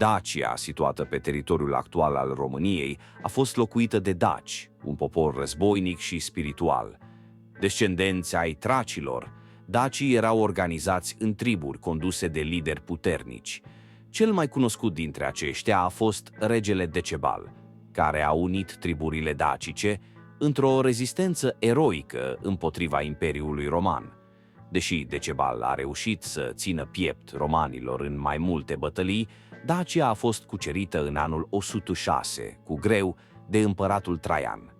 Dacia, situată pe teritoriul actual al României, a fost locuită de daci, un popor războinic și spiritual. Descendenți ai tracilor, dacii erau organizați în triburi conduse de lideri puternici. Cel mai cunoscut dintre aceștia a fost regele Decebal, care a unit triburile dacice într-o rezistență eroică împotriva Imperiului Roman. Deși Decebal a reușit să țină piept romanilor în mai multe bătălii, Dacia a fost cucerită în anul 106, cu greu, de împăratul Traian.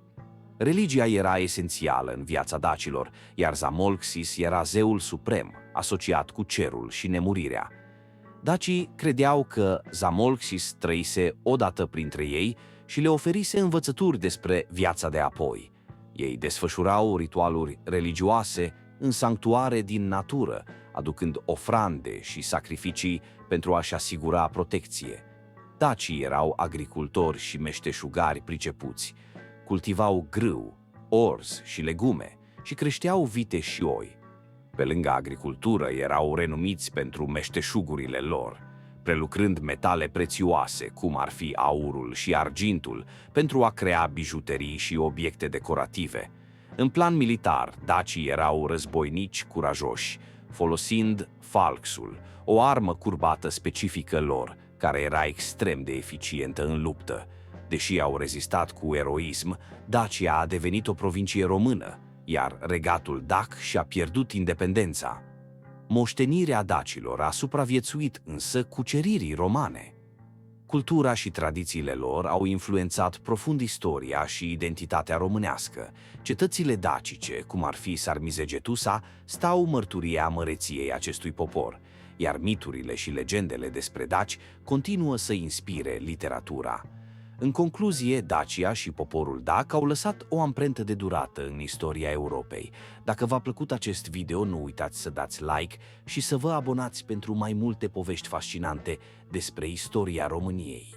Religia era esențială în viața dacilor, iar Zamolxis era zeul suprem, asociat cu cerul și nemurirea. Dacii credeau că Zamolxis trăise odată printre ei și le oferise învățături despre viața de apoi. Ei desfășurau ritualuri religioase în sanctuare din natură, aducând ofrande și sacrificii pentru a-și asigura protecție. Dacii erau agricultori și meșteșugari pricepuți. Cultivau grâu, orz și legume și creșteau vite și oi. Pe lângă agricultură erau renumiți pentru meșteșugurile lor, prelucrând metale prețioase, cum ar fi aurul și argintul, pentru a crea bijuterii și obiecte decorative. În plan militar, dacii erau războinici curajoși, folosind falxul, o armă curbată specifică lor, care era extrem de eficientă în luptă. Deși au rezistat cu eroism, Dacia a devenit o provincie română, iar regatul dac și-a pierdut independența. Moștenirea dacilor a supraviețuit însă cuceririi romane. Cultura și tradițiile lor au influențat profund istoria și identitatea românească. Cetățile dacice, cum ar fi Sarmizegetusa, stau mărturia măreției acestui popor, iar miturile și legendele despre daci continuă să inspire literatura. În concluzie, Dacia și poporul dac au lăsat o amprentă de durată în istoria Europei. Dacă v-a plăcut acest video, nu uitați să dați like și să vă abonați pentru mai multe povești fascinante despre istoria României.